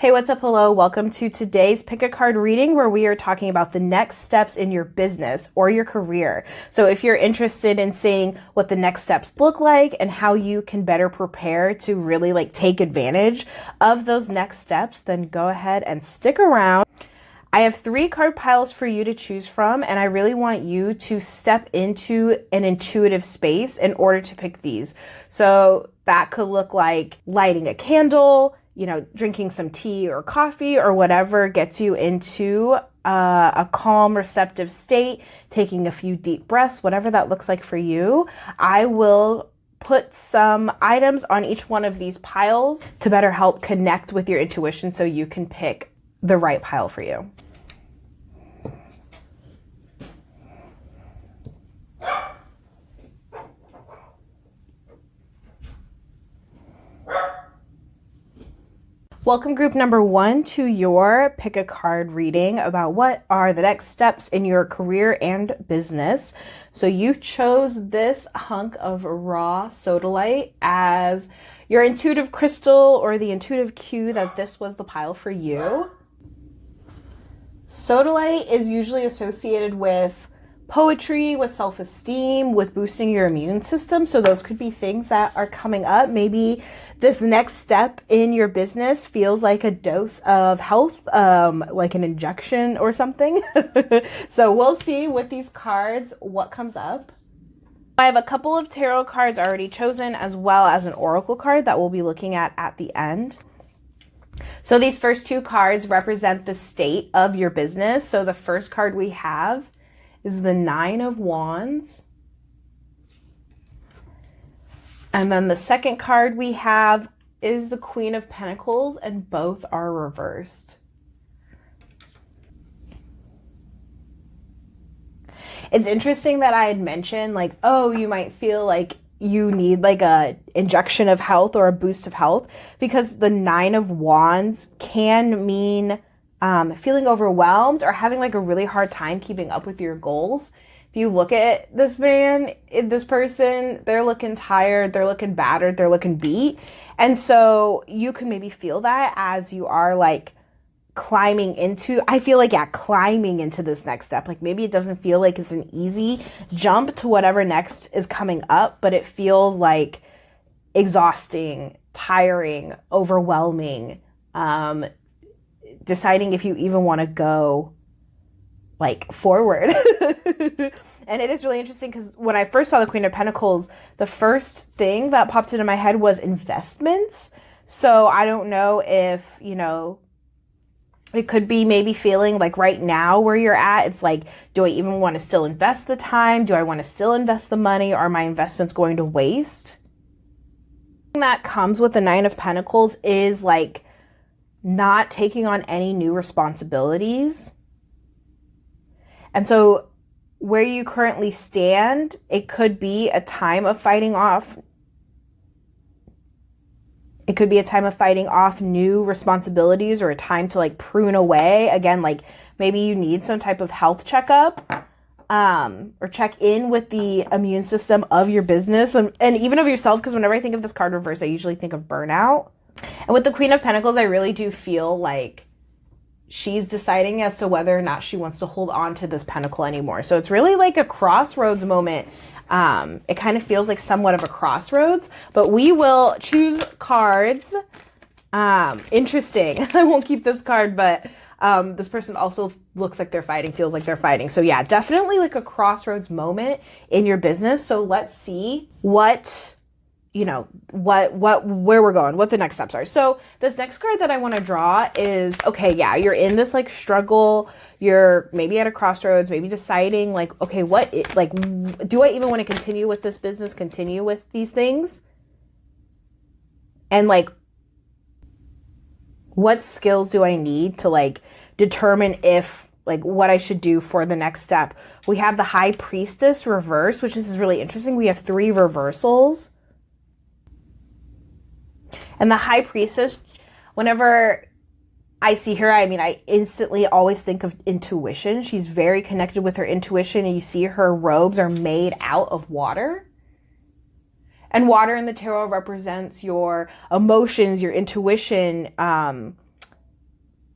Hey, what's up? Hello. Welcome to today's Pick a Card reading where we are talking about the next steps in your business or your career. So if you're interested in seeing what the next steps look like and how you can better prepare to really take advantage of those next steps, then go ahead and stick around. I have 3 card piles for you to choose from, and I really want you to step into an intuitive space in order to pick these. So that could look like lighting a candle, drinking some tea or coffee or whatever gets you into a calm, receptive state, taking a few deep breaths, whatever that looks like for you. I will put some items on each one of these piles to better help connect with your intuition so you can pick the right pile for you. Welcome group number 1 to your Pick a Card reading about what are the next steps in your career and business. So you chose this hunk of raw sodalite as your intuitive crystal or the intuitive cue that this was the pile for you. Sodalite is usually associated with poetry, with self-esteem, with boosting your immune system. So those could be things that are coming up. Maybe this next step in your business feels like a dose of health, like an injection or something. So we'll see with these cards what comes up. I have a couple of tarot cards already chosen, as well as an oracle card that we'll be looking at the end. So these first 2 cards represent the state of your business. So the first card we have is the 9 of Wands. And then the second card we have is the Queen of Pentacles, and both are reversed. It's interesting that I had mentioned you might feel like you need a injection of health or a boost of health, because the 9 of Wands can mean feeling overwhelmed or having a really hard time keeping up with your goals. If you look at this this person, they're looking tired, they're looking battered, they're looking beat. And so you can maybe feel that as you are climbing into this next step. Maybe it doesn't feel like it's an easy jump to whatever next is coming up, but it feels exhausting, tiring, overwhelming, deciding if you even want to go forward. And it is really interesting because when I first saw the Queen of Pentacles, the first thing that popped into my head was investments. So I don't know if, it could be maybe feeling right now where you're at, it's do I even want to still invest the time? Do I want to still invest the money? Are my investments going to waste? That comes with the 9 of Pentacles is not taking on any new responsibilities. And so where you currently stand, it could be a time of fighting off. It could be a time of fighting off new responsibilities, or a time to prune away. Again, maybe you need some type of health checkup, or check in with the immune system of your business and even of yourself. Because whenever I think of this card reverse, I usually think of burnout. And with the Queen of Pentacles, I really do feel she's deciding as to whether or not she wants to hold on to this pentacle anymore. So it's really a crossroads moment. It kind of feels like somewhat of a crossroads, but we will choose cards. Interesting. I won't keep this card, but this person also looks like they're fighting, feels like they're fighting. So yeah, definitely a crossroads moment in your business. So let's see what where we're going, what the next steps are. So this next card that I want to draw is, okay, yeah, you're in this struggle. You're maybe at a crossroads, maybe deciding okay, do I even want to continue with this business, continue with these things? And what skills do I need to determine if what I should do for the next step? We have the High Priestess reverse, which is really interesting. We have 3 reversals. And the High Priestess, whenever I see her, I instantly always think of intuition. She's very connected with her intuition, and you see her robes are made out of water. And water in the tarot represents your emotions, your intuition,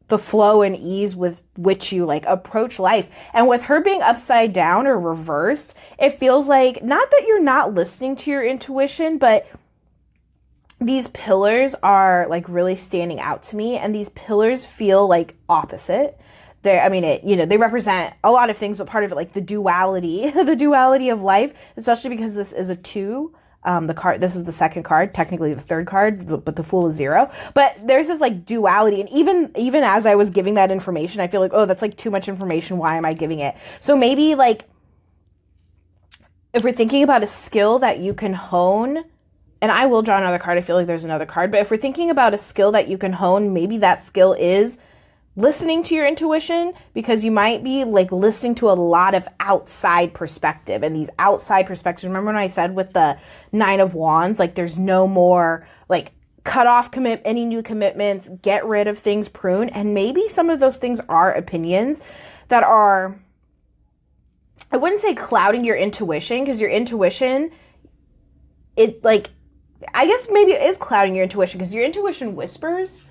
the flow and ease with which you like approach life. And with her being upside down or reversed, it feels like not that you're not listening to your intuition, but these pillars are like really standing out to me, and these pillars feel like opposite. They represent a lot of things, but part of it, like the duality, the duality of life, especially because this is a 2. This is the second card, technically the third card, but the Fool is 0. But there's this like duality. And even as I was giving that information, I feel like, oh, that's like too much information. Why am I giving it? So maybe like, if we're thinking about a skill that you can hone, and I will draw another card. I feel like there's another card, but if we're thinking about a skill that you can hone, maybe that skill is listening to your intuition, because you might be like listening to a lot of outside perspective, and these outside perspectives, remember when I said with the 9 of Wands, like there's no more like cut off any new commitments, get rid of things, prune. And maybe some of those things are opinions that are, I wouldn't say clouding your intuition, because your intuition, it like, I guess maybe it is clouding your intuition, because your intuition whispers.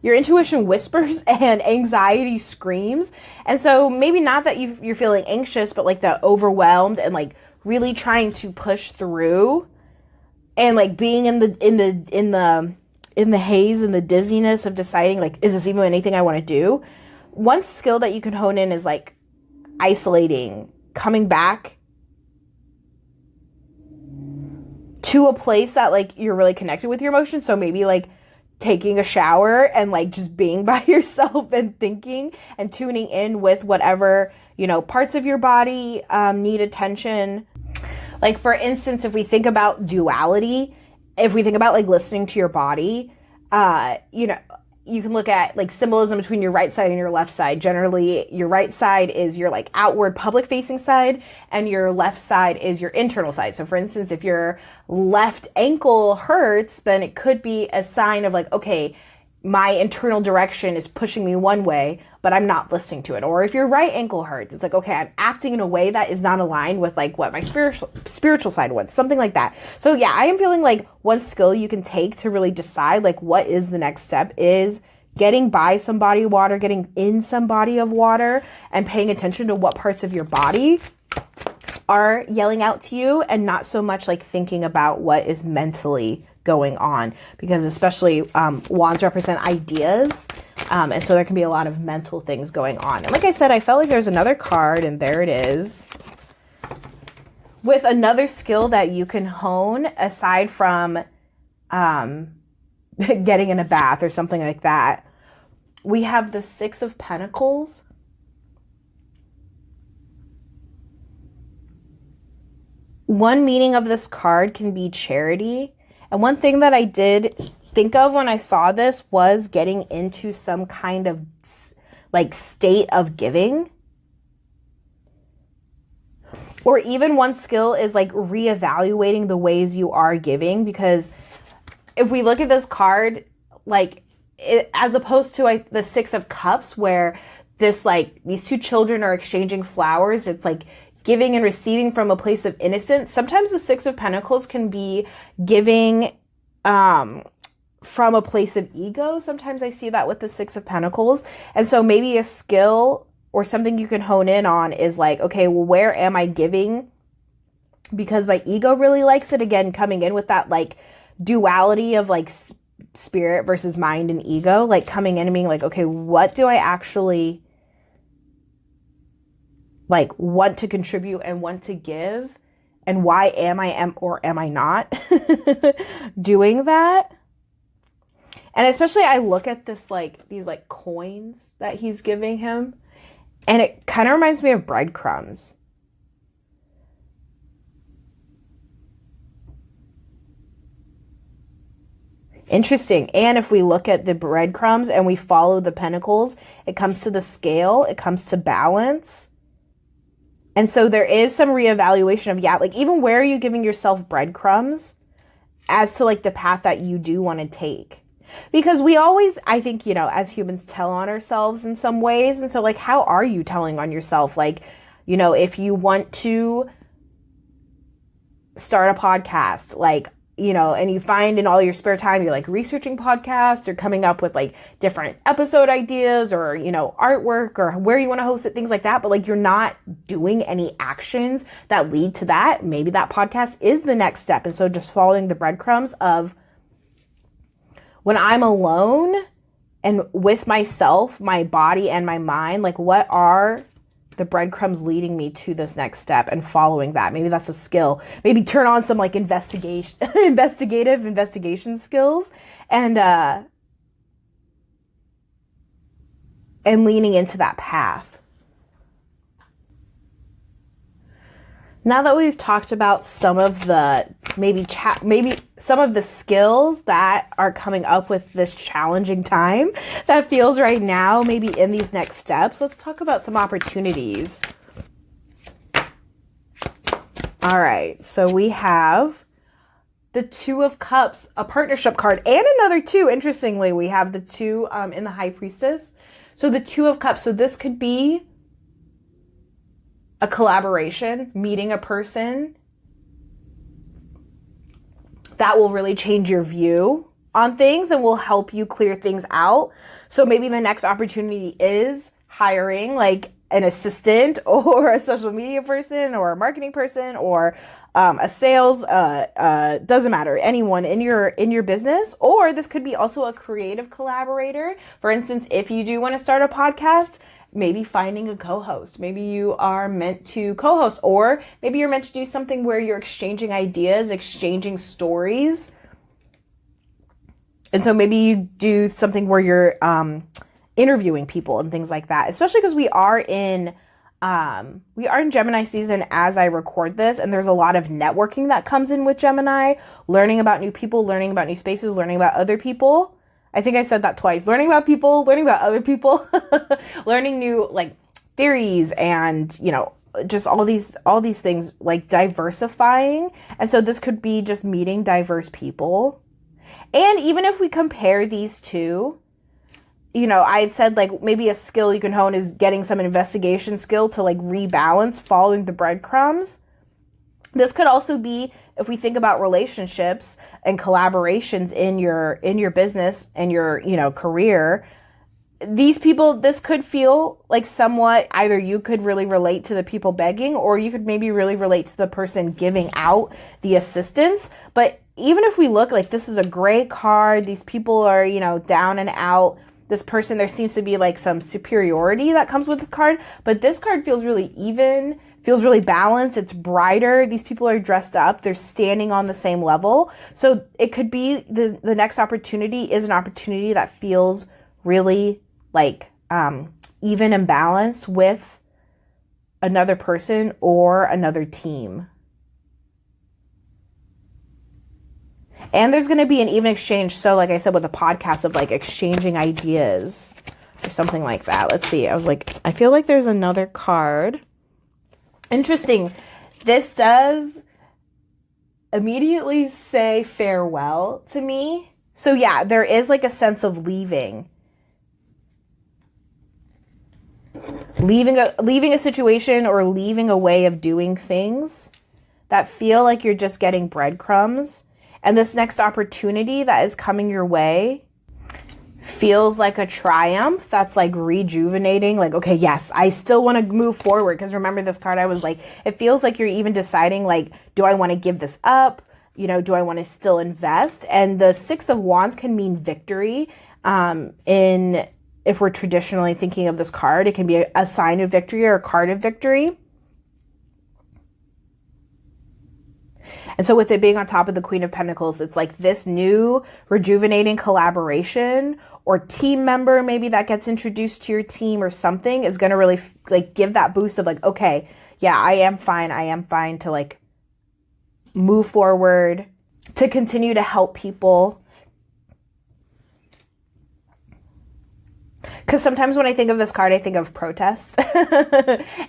Your intuition whispers and anxiety screams. And so maybe not that you're feeling anxious, but like that overwhelmed and like really trying to push through, and like being in the haze and the dizziness of deciding like, is this even anything I want to do? One skill that you can hone in is like isolating, coming back to a place that like you're really connected with your emotions. So maybe like taking a shower and like just being by yourself and thinking and tuning in with whatever, parts of your body need attention. Like for instance, if we think about duality, if we think about like listening to your body, you can look at like symbolism between your right side and your left side. Generally, your right side is your like outward public facing side, and your left side is your internal side. So for instance, if your left ankle hurts, then it could be a sign of like, okay, my internal direction is pushing me one way, but I'm not listening to it. Or if your right ankle hurts, it's like, okay, I'm acting in a way that is not aligned with like what my spiritual side wants, something like that. So yeah, I am feeling like one skill you can take to really decide like what is the next step is getting by some body of water, getting in some body of water, and paying attention to what parts of your body are yelling out to you, and not so much like thinking about what is mentally going on, because especially wands represent ideas, and so there can be a lot of mental things going on. And like I said, I felt like there's another card, and there it is, with another skill that you can hone aside from getting in a bath or something like that. We have the 6 of Pentacles. One meaning of this card can be charity. And one thing that I did think of when I saw this was getting into some kind of like state of giving. Or even one skill is like reevaluating the ways you are giving, because if we look at this card, like as opposed to like the 6 of Cups, where this like these 2 children are exchanging flowers, it's like giving and receiving from a place of innocence. Sometimes the 6 of Pentacles can be giving from a place of ego. Sometimes I see that with the 6 of Pentacles. And so maybe a skill or something you can hone in on is like, okay, well, where am I giving because my ego really likes it? Again, coming in with that like duality of like spirit versus mind and ego, like coming in and being like, okay, what do I actually like want to contribute and want to give, and why am I not doing that? And especially I look at this like these like coins that he's giving him, and it kind of reminds me of breadcrumbs. Interesting. And if we look at the breadcrumbs and we follow the pentacles, it comes to the scale, it comes to balance. And so there is some reevaluation of, yeah, like even where are you giving yourself breadcrumbs as to like the path that you do want to take? Because we always, I think, you know, as humans tell on ourselves in some ways. And so like, how are you telling on yourself? Like, you know, if you want to start a podcast, like, you know, and you find in all your spare time, you're like researching podcasts or coming up with like different episode ideas or, you know, artwork or where you want to host it, things like that. But like you're not doing any actions that lead to that. Maybe that podcast is the next step. And so just following the breadcrumbs of when I'm alone and with myself, my body and my mind, like what are the breadcrumbs leading me to this next step, and following that. Maybe that's a skill. Maybe turn on some like investigation skills and leaning into that path. Now that we've talked about some of the maybe some of the skills that are coming up with this challenging time that feels right now, maybe in these next steps, let's talk about some opportunities. All right, so we have the Two of Cups, a partnership card, and another two. Interestingly, we have the two in the High Priestess. So the Two of Cups, so this could be a collaboration, meeting a person that will really change your view on things and will help you clear things out. So maybe the next opportunity is hiring like an assistant or a social media person or a marketing person or a sales, doesn't matter, anyone in your business. Or this could be also a creative collaborator. For instance, if you do want to start a podcast, maybe finding a co-host. Maybe you are meant to co-host, or maybe you're meant to do something where you're exchanging ideas, exchanging stories. And so maybe you do something where you're interviewing people and things like that, especially because we are in Gemini season as I record this, and there's a lot of networking that comes in with Gemini, learning about new people, learning about new spaces, learning about other people. I think I said that twice. Learning about people, learning about other people, learning new like theories and, you know, just all these things, like diversifying. And so this could be just meeting diverse people. And even if we compare these two, you know, I had said like maybe a skill you can hone is getting some investigation skill to like rebalance, following the breadcrumbs. This could also be, if we think about relationships and collaborations in your business and your, you know, career, these people, this could feel like somewhat, either you could really relate to the people begging, or you could maybe really relate to the person giving out the assistance. But even if we look like this is a gray card, these people are, you know, down and out. This person, there seems to be like some superiority that comes with the card, but this card feels really even, feels really balanced. It's brighter. These people are dressed up. They're standing on the same level. So it could be the next opportunity is an opportunity that feels really like even and balanced with another person or another team. And there's going to be an even exchange. So like I said, with a podcast of like exchanging ideas or something like that. Let's see. I was like, I feel like there's another card. Interesting. This does immediately say farewell to me. So yeah, there is like a sense of leaving a situation or leaving a way of doing things that feel like you're just getting breadcrumbs. And this next opportunity that is coming your way feels like a triumph that's like rejuvenating. Like, okay, yes, I still want to move forward. Because remember this card, I was like, it feels like you're even deciding like, do I want to give this up? You know, do I want to still invest? And the Six of Wands can mean victory. If we're traditionally thinking of this card, it can be a sign of victory or a card of victory. And so with it being on top of the Queen of Pentacles, it's like this new rejuvenating collaboration or team member maybe that gets introduced to your team or something is going to really like give that boost of like, okay, yeah, I am fine to like move forward, to continue to help people. Because sometimes when I think of this card, I think of protests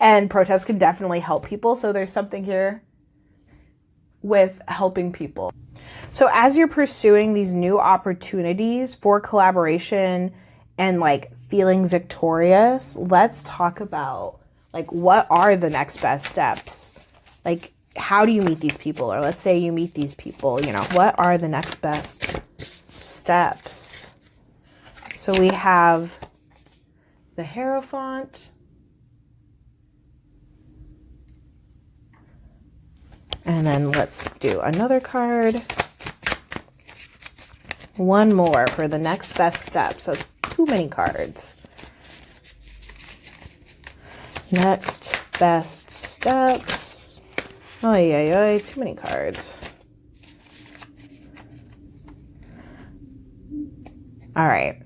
and protests can definitely help people. So there's something here with helping people. So as you're pursuing these new opportunities for collaboration and like feeling victorious, let's talk about like, what are the next best steps? Like, how do you meet these people? Or let's say you meet these people, you know, what are the next best steps? So we have the Hierophant. And then let's do another card. One more for the next best step. So it's too many cards. Next best steps. Oh, yeah, too many cards. All right.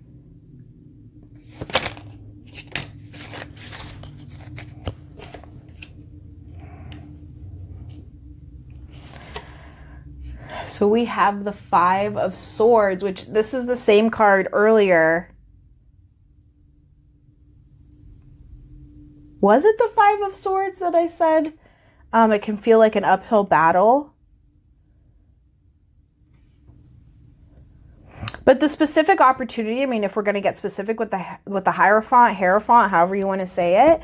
So we have the Five of Swords, which this is the same card earlier. Was it the Five of Swords that I said? It can feel like an uphill battle. But the specific opportunity, I mean, if we're going to get specific with the Hierophant, however you want to say it,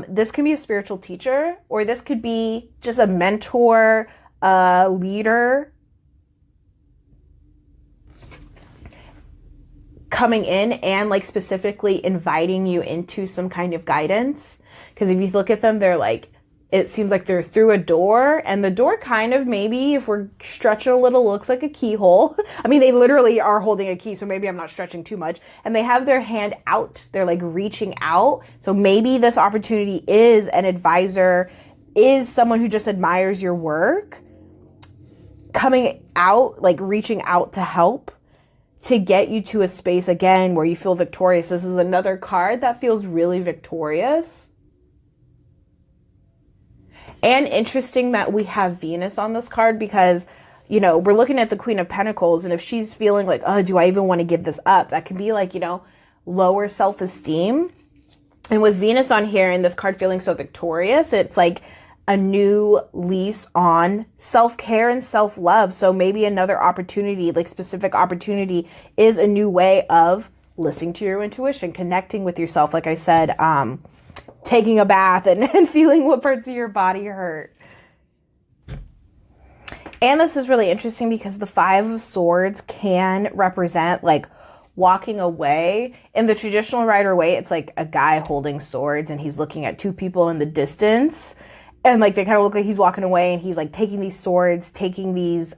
this can be a spiritual teacher, or this could be just a mentor, a leader coming in and like specifically inviting you into some kind of guidance. Because if you look at them, they're like, it seems like they're through a door, and the door kind of, maybe if we're stretching a little, looks like a keyhole. I mean, they literally are holding a key, so maybe I'm not stretching too much. And they have their hand out. They're like reaching out. So maybe this opportunity is an advisor, is someone who just admires your work, coming out, like reaching out to help, to get you to a space again where you feel victorious. This is another card that feels really victorious. And interesting that we have Venus on this card, because, you know, we're looking at the Queen of Pentacles, and if she's feeling like, oh, do I even want to give this up? That can be like, you know, lower self-esteem. And with Venus on here and this card feeling so victorious, it's like a new lease on self-care and self-love. So maybe another opportunity, like specific opportunity, is a new way of listening to your intuition, connecting with yourself. Like I said, taking a bath and feeling what parts of your body hurt. And this is really interesting because the Five of Swords can represent like walking away. In the traditional Rider-Waite, it's like a guy holding swords and he's looking at two people in the distance. And like they kind of look like he's walking away, and he's like taking these swords, taking these,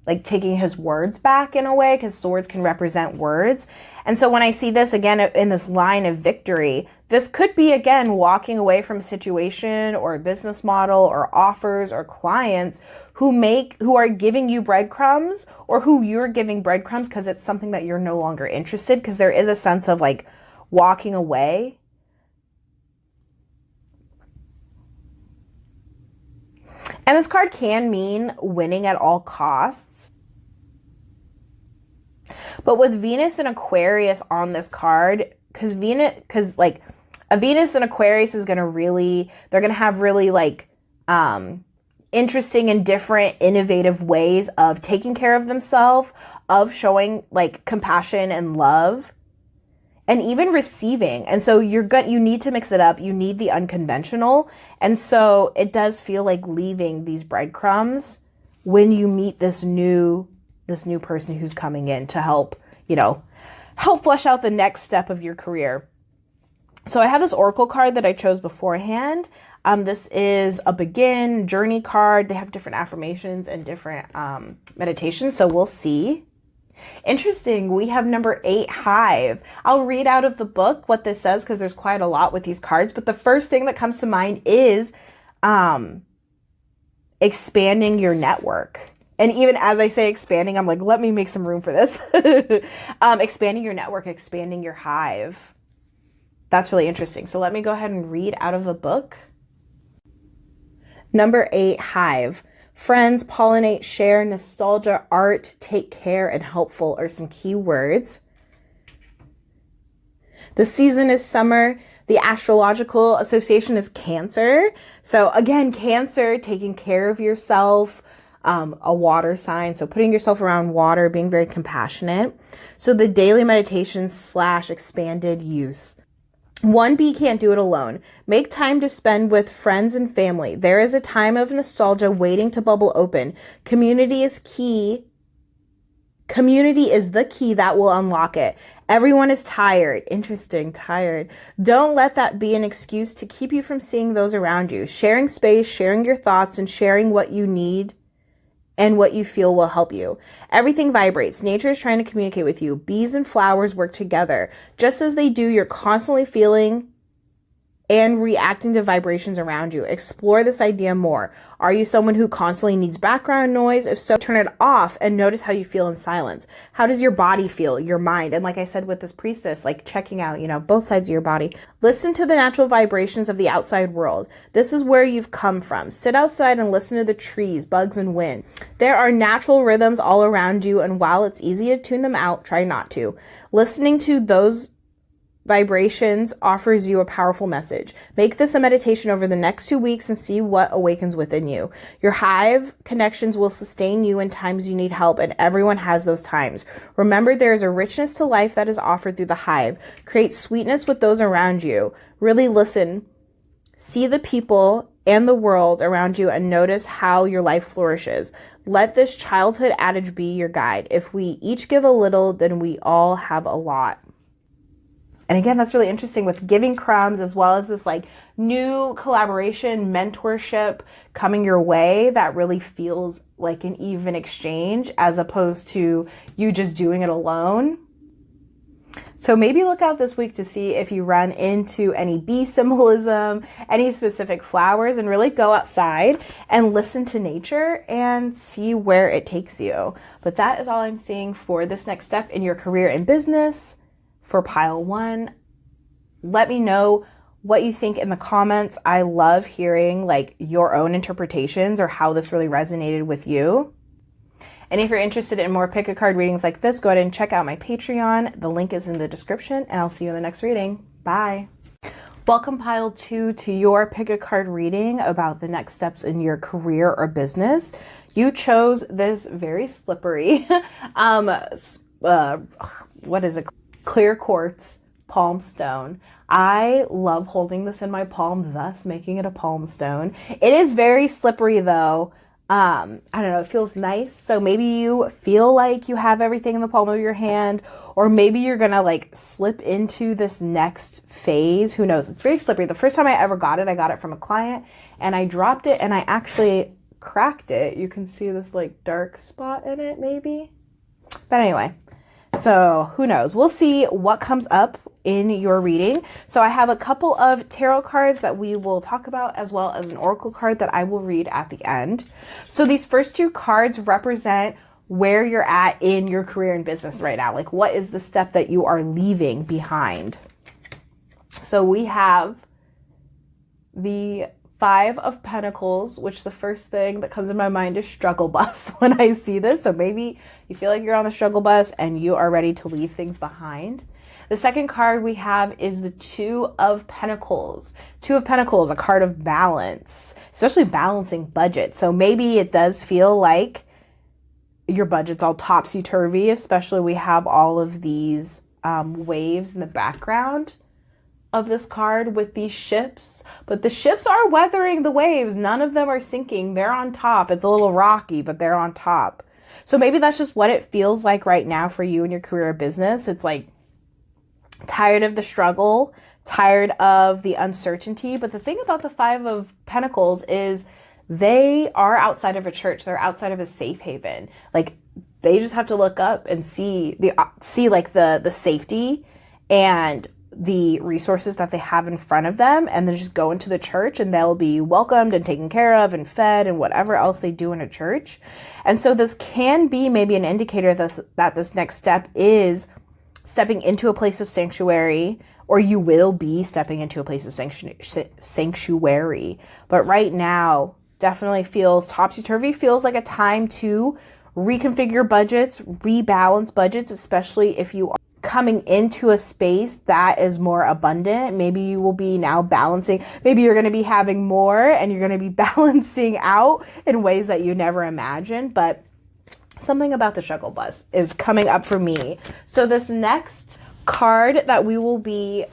like taking his words back in a way, because swords can represent words. And so when I see this again in this line of victory, this could be, again, walking away from a situation or a business model or offers or clients who are giving you breadcrumbs, or who you're giving breadcrumbs because it's something that you're no longer interested, because there is a sense of like walking away. And this card can mean winning at all costs. But with Venus and Aquarius on this card, because like a Venus and Aquarius is going to really, they're going to have really like interesting and different innovative ways of taking care of themselves, of showing like compassion and love, and even receiving. And so you need to mix it up. You need the unconventional. And so it does feel like leaving these breadcrumbs when you meet this new person who's coming in to help, you know, help flesh out the next step of your career. So I have this Oracle card that I chose beforehand. This is a begin journey card. They have different affirmations and different meditations. So we'll see. Interesting. We have number 8, Hive. I'll read out of the book what this says, because there's quite a lot with these cards. But the first thing that comes to mind is expanding your network. And even as I say expanding, I'm like, let me make some room for this. Expanding your network, expanding your hive. That's really interesting. So let me go ahead and read out of the book. Number 8, Hive. Friends, pollinate, share, nostalgia, art, take care, and helpful are some key words. The season is summer. The astrological association is Cancer. So again, Cancer, taking care of yourself, a water sign. So putting yourself around water, being very compassionate. So the daily meditation / expanded use. One bee can't do it alone. Make time to spend with friends and family. There is a time of nostalgia waiting to bubble open. Community is key. Community is the key that will unlock it. Everyone is tired. Interesting, tired. Don't let that be an excuse to keep you from seeing those around you. Sharing space, sharing your thoughts, and sharing what you need and what you feel will help you. Everything vibrates. Nature is trying to communicate with you. Bees and flowers work together. Just as they do, you're constantly feeling and reacting to vibrations around you. Explore this idea more. Are you someone who constantly needs background noise? If so, turn it off and notice how you feel in silence. How does your body feel, your mind? And like I said with this priestess, like checking out, both sides of your body. Listen to the natural vibrations of the outside world. This is where you've come from. Sit outside and listen to the trees, bugs, and wind. There are natural rhythms all around you, and while it's easy to tune them out, try not to. Listening to those vibrations offers you a powerful message. Make this a meditation over the next 2 weeks and see what awakens within you. Your hive connections will sustain you in times you need help, and everyone has those times. Remember, there is a richness to life that is offered through the hive. Create sweetness with those around you. Really listen. See the people and the world around you and notice how your life flourishes. Let this childhood adage be your guide. If we each give a little, then we all have a lot. And again, that's really interesting with giving crumbs, as well as this like new collaboration, mentorship coming your way that really feels like an even exchange as opposed to you just doing it alone. So maybe look out this week to see if you run into any bee symbolism, any specific flowers, and really go outside and listen to nature and see where it takes you. But that is all I'm seeing for this next step in your career and business. For pile 1, let me know what you think in the comments. I love hearing like your own interpretations or how this really resonated with you. And if you're interested in more pick a card readings like this, go ahead and check out my Patreon. The link is in the description, and I'll see you in the next reading. Bye. Welcome pile 2 to your pick a card reading about the next steps in your career or business. You chose this very slippery, what is it? Clear quartz palm stone. I love holding this in my palm, thus making it a palm stone. It is very slippery though. I don't know, it feels nice. So maybe you feel like you have everything in the palm of your hand, or maybe you're gonna like slip into this next phase. Who knows? It's very slippery. The first time I ever got it from a client, and I dropped it and I actually cracked it. You can see this like dark spot in it maybe. But anyway, so who knows? We'll see what comes up in your reading. So I have a couple of tarot cards that we will talk about, as well as an oracle card that I will read at the end. So these first 2 cards represent where you're at in your career and business right now. Like, what is the step that you are leaving behind? So we have the 5 of Pentacles, which the first thing that comes in my mind is struggle bus when I see this. So maybe you feel like you're on the struggle bus and you are ready to leave things behind. The second card we have is the 2 of Pentacles. 2 of Pentacles, a card of balance, especially balancing budget. So maybe it does feel like your budget's all topsy-turvy, especially we have all of these waves in the background of this card with these ships, but the ships are weathering the waves. None of them are sinking. They're on top. It's a little rocky, but they're on top. So maybe that's just what it feels like right now for you in your career or business. It's like tired of the struggle, tired of the uncertainty. But the thing about the 5 of Pentacles is they are outside of a church. They're outside of a safe haven. Like, they just have to look up and see like the safety and the resources that they have in front of them, and then just go into the church and they'll be welcomed and taken care of and fed and whatever else they do in a church. And so this can be maybe an indicator that this next step is stepping into a place of sanctuary, or you will be stepping into a place of sanctuary. But right now definitely feels topsy-turvy, feels like a time to reconfigure budgets, rebalance budgets, especially if you are coming into a space that is more abundant. Maybe you will be now balancing. Maybe you're going to be having more and you're going to be balancing out in ways that you never imagined. But something about the struggle bus is coming up for me. So this next card that we will be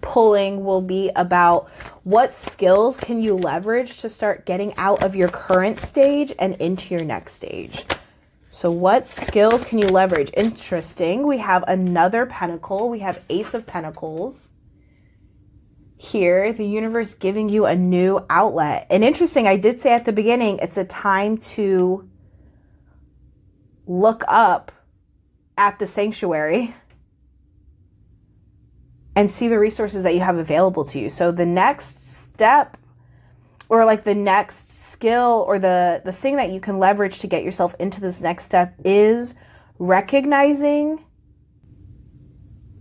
pulling will be about what skills can you leverage to start getting out of your current stage and into your next stage. So what skills can you leverage? Interesting. We have another pentacle. We have Ace of Pentacles. Here, the universe giving you a new outlet. And interesting, I did say at the beginning, it's a time to look up at the sanctuary and see the resources that you have available to you. So the next step, or like the next skill, or the thing that you can leverage to get yourself into this next step is recognizing.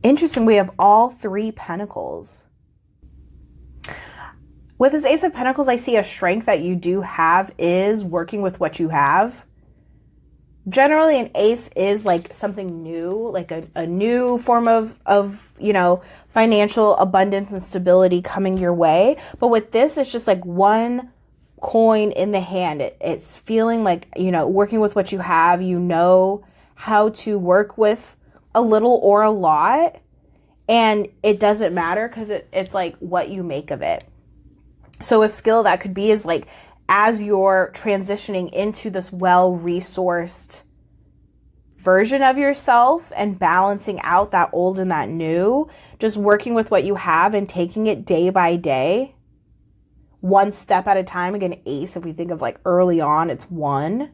Interesting, we have all 3 pentacles. With this Ace of Pentacles, I see a strength that you do have is working with what you have. Generally, an ace is like something new, like a new form of, you know, financial abundance and stability coming your way. But with this, it's just like one coin in the hand. It's feeling like, you know, working with what you have, you know how to work with a little or a lot. And it doesn't matter because it's like what you make of it. So a skill that could be is like, as you're transitioning into this well-resourced version of yourself and balancing out that old and that new, just working with what you have and taking it day by day, one step at a time. Again, ace, if we think of like early on, it's 1.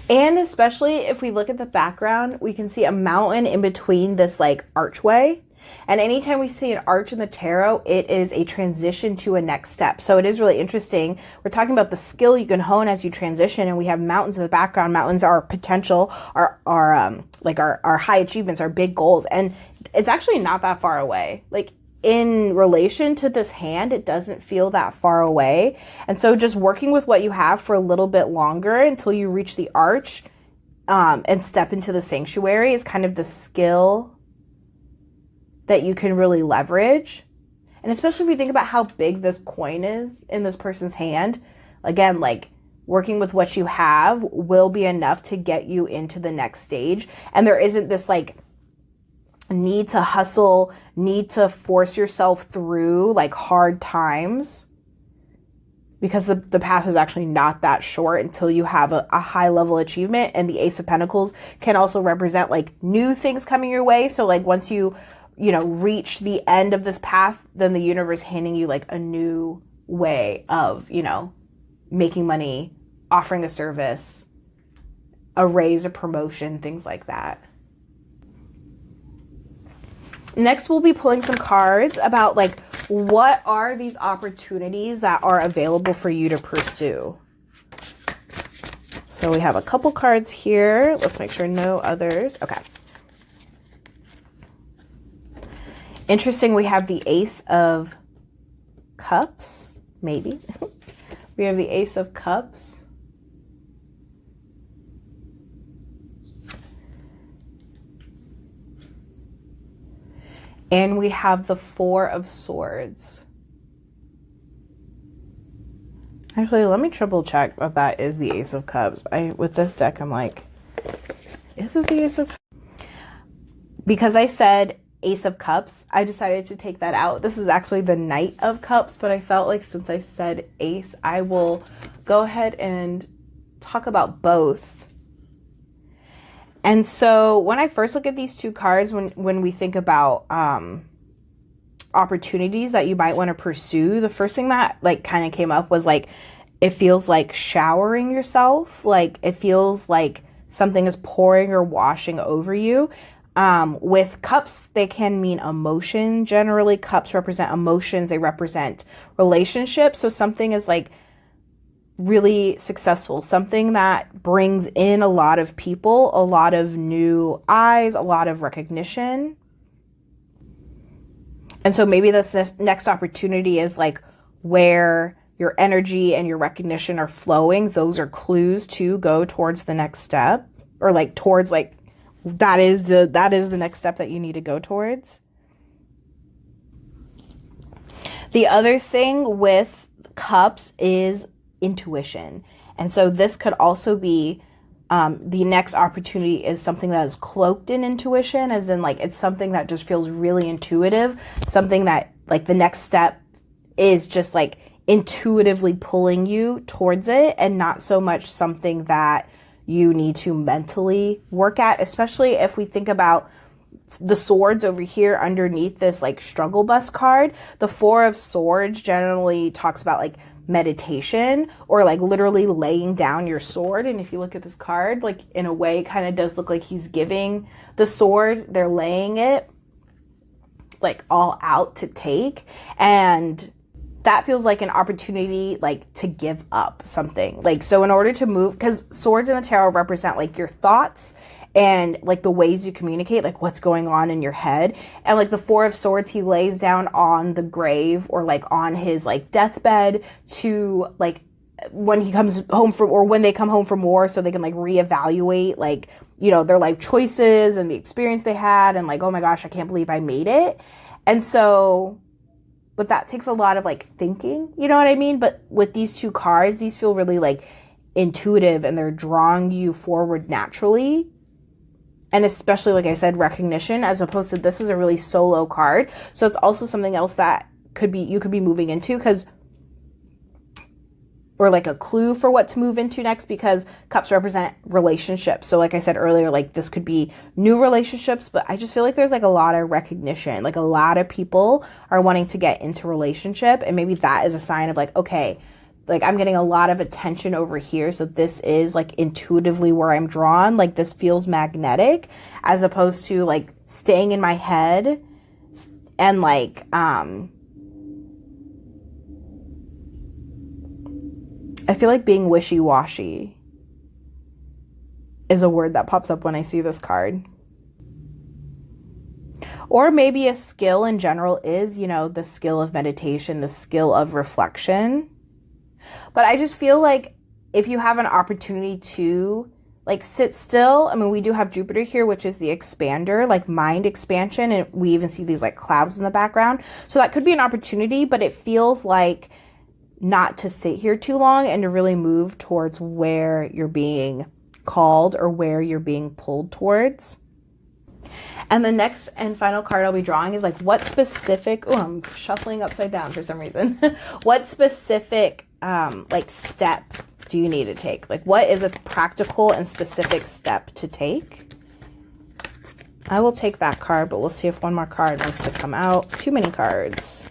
And especially if we look at the background, we can see a mountain in between this like archway. And anytime we see an arch in the tarot, it is a transition to a next step. So it is really interesting. We're talking about the skill you can hone as you transition, and we have mountains in the background. Mountains are potential, our high achievements, our big goals. And it's actually not that far away. Like in relation to this hand, it doesn't feel that far away. And so just working with what you have for a little bit longer until you reach the arch and step into the sanctuary is kind of the skill that you can really leverage. And especially if we think about how big this coin is in this person's hand, again, like working with what you have will be enough to get you into the next stage. And there isn't this like need to hustle, need to force yourself through like hard times, because the path is actually not that short until you have a high level achievement. And the Ace of Pentacles can also represent like new things coming your way. So like once you reach the end of this path, then the universe handing you like a new way of, making money, offering a service, a raise, a promotion, things like that. Next, we'll be pulling some cards about like, what are these opportunities that are available for you to pursue? So we have a couple cards here. Let's make sure no others. Okay. Interesting, we have the Ace of Cups, maybe. We have the Ace of Cups. And we have the Four of Swords. Actually, let me triple check that is the Ace of Cups. With this deck, I'm like, is it the Ace of Cups? Because I said Ace of Cups, I decided to take that out. This is actually the Knight of Cups, but I felt like since I said Ace, I will go ahead and talk about both. And so when I first look at these two cards, when we think about opportunities that you might want to pursue, the first thing that like kind of came up was like, it feels like showering yourself. Like it feels like something is pouring or washing over you. With cups, they can mean emotion. Generally, cups represent emotions. They represent relationships. So something is like really successful, something that brings in a lot of people, a lot of new eyes, a lot of recognition. And so maybe this next opportunity is like where your energy and your recognition are flowing. Those are clues to go towards the next step, or like towards like that is the next step that you need to go towards. The other thing with cups is intuition. And so this could also be The next opportunity is something that is cloaked in intuition, as in like it's something that just feels really intuitive, something that like the next step is just like intuitively pulling you towards it, and not so much something that you need to mentally work at, especially if we think about the swords over here underneath this like struggle bus card. The Four of Swords generally talks about like meditation, or like literally laying down your sword. And if you look at this card, like in a way it kind of does look like he's giving the sword, they're laying it like all out to take, and that feels like an opportunity like to give up something. Like, so in order to move, because swords in the tarot represent like your thoughts and like the ways you communicate, like what's going on in your head. And like the Four of Swords, he lays down on the grave, or like on his like deathbed, to like when he comes home from, or when they come home from war, so they can like reevaluate like, you know, their life choices and the experience they had, and like, oh my gosh, I can't believe I made it. And so, but that takes a lot of like thinking, you know what I mean? But with these two cards, these feel really like intuitive, and they're drawing you forward naturally. And especially, like I said, recognition, as opposed to this is a really solo card. So it's also something else that you could be moving into, or like a clue for what to move into next, because cups represent relationships. So like I said earlier, like this could be new relationships, but I just feel like there's like a lot of recognition. Like a lot of people are wanting to get into relationship, and maybe that is a sign of like, okay, like I'm getting a lot of attention over here. So this is like intuitively where I'm drawn. Like this feels magnetic, as opposed to like staying in my head and like, I feel like being wishy-washy is a word that pops up when I see this card. Or maybe a skill in general is, you know, the skill of meditation, the skill of reflection. But I just feel like if you have an opportunity to like sit still, I mean, we do have Jupiter here, which is the expander, like mind expansion. And we even see these like clouds in the background. So that could be an opportunity, but it feels like not to sit here too long, and to really move towards where you're being called or where you're being pulled towards. And the next and final card I'll be drawing is like, what specific, oh, I'm shuffling upside down for some reason. What specific like step do you need to take? Like, what is a practical and specific step to take? I will take that card, but we'll see if one more card wants to come out. Too many cards.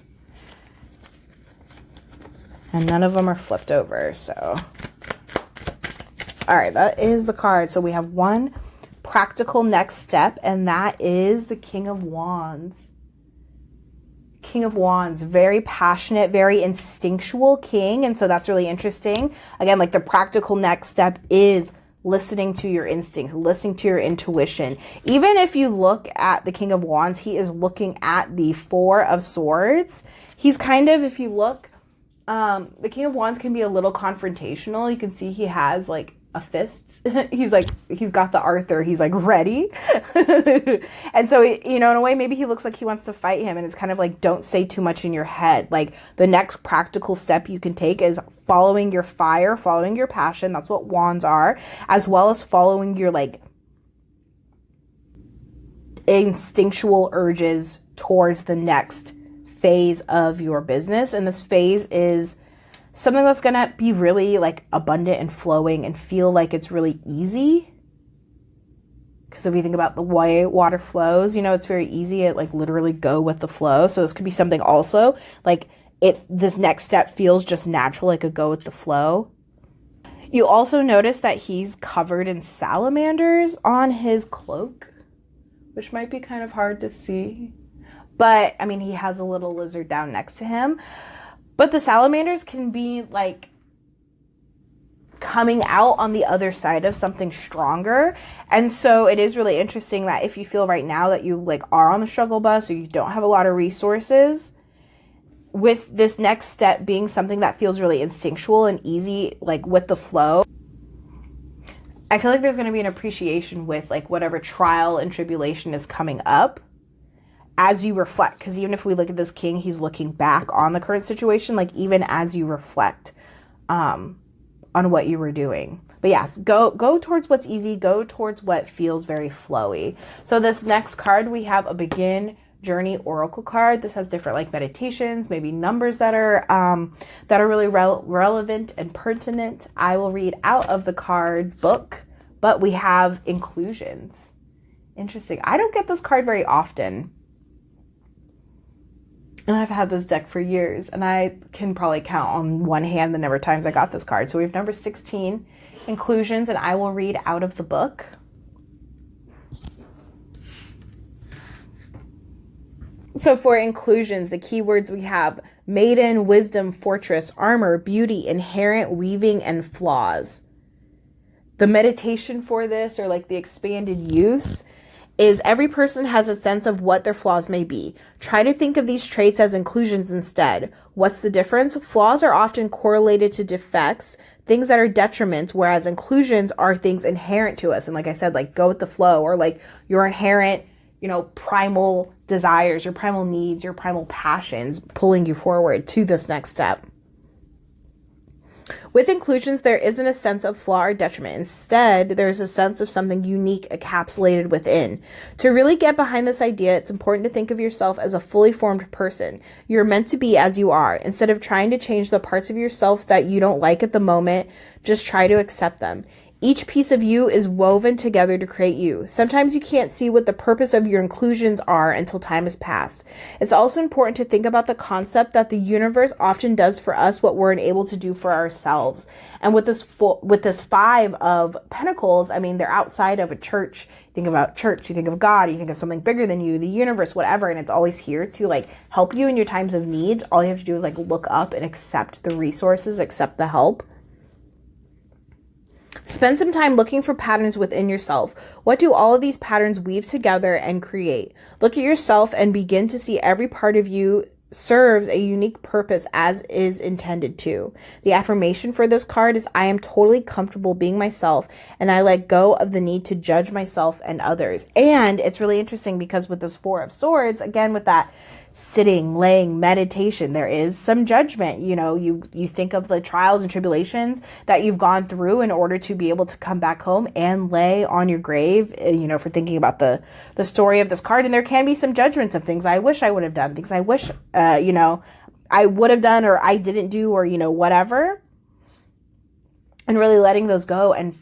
And none of them are flipped over, so. All right, that is the card. So we have one practical next step, and that is the King of Wands. King of Wands, very passionate, very instinctual king. And so that's really interesting. Again, like the practical next step is listening to your instinct, listening to your intuition. Even if you look at the King of Wands, he is looking at the Four of Swords. He's kind of, if you look, the King of Wands can be a little confrontational. You can see he has like a fist. He's got the Arthur. He's like ready. And so, you know, in a way, maybe he looks like he wants to fight him. And it's kind of like, don't say too much in your head. Like the next practical step you can take is following your fire, following your passion. That's what wands are, as well as following your like instinctual urges towards the next phase of your business. And this phase is something that's going to be really like abundant and flowing and feel like it's really easy. Because if we think about the way water flows, you know, it's very easy to like literally go with the flow. So this could be something also like if this next step feels just natural, like a go with the flow. You also notice that he's covered in salamanders on his cloak, which might be kind of hard to see. But I mean, he has a little lizard down next to him. But the salamanders can be like coming out on the other side of something stronger. And so it is really interesting that if you feel right now that you like are on the struggle bus or you don't have a lot of resources, with this next step being something that feels really instinctual and easy, like with the flow, I feel like there's going to be an appreciation with like whatever trial and tribulation is coming up as you reflect. Because even if we look at this king, he's looking back on the current situation, like even as you reflect on what you were doing. But yes, go towards what's easy, go towards what feels very flowy. So this next card, we have a Begin Journey Oracle card. This has different like meditations, maybe numbers that are really relevant and pertinent. I will read out of the card book, but we have inclusions. Interesting. I don't get this card very often. And I've had this deck for years, and I can probably count on one hand the number of times I got this card. So we have number 16, inclusions, and I will read out of the book. So for inclusions, the keywords we have maiden, wisdom, fortress, armor, beauty, inherent, weaving, and flaws. The meditation for this, or like the expanded use, is every person has a sense of what their flaws may be. Try to think of these traits as inclusions instead. What's the difference? Flaws are often correlated to defects, things that are detriments, whereas inclusions are things inherent to us. And like I said, like go with the flow, or like your inherent, primal desires, your primal needs, your primal passions pulling you forward to this next step. With inclusions, there isn't a sense of flaw or detriment. Instead, there's a sense of something unique encapsulated within. To really get behind this idea, it's important to think of yourself as a fully formed person. You're meant to be as you are. Instead of trying to change the parts of yourself that you don't like at the moment, just try to accept them. Each piece of you is woven together to create you. Sometimes you can't see what the purpose of your inclusions are until time has passed. It's also important to think about the concept that the universe often does for us what we're unable to do for ourselves. And with this 5 of Pentacles, I mean, they're outside of a church. You think about church, you think of God, you think of something bigger than you, the universe, whatever, and it's always here to like help you in your times of need. All you have to do is like look up and accept the resources, accept the help. Spend some time looking for patterns within yourself. What do all of these patterns weave together and create? Look at yourself and begin to see every part of you serves a unique purpose as is intended to. The affirmation for this card is I am totally comfortable being myself and I let go of the need to judge myself and others. And it's really interesting because with this 4 of Swords, again, with that sitting, laying, meditation, there is some judgment. You think of the trials and tribulations that you've gone through in order to be able to come back home and lay on your grave, for thinking about the story of this card. And there can be some judgments of things I wish I would have done, things I wish, I would have done, or I didn't do, or, whatever. And really letting those go and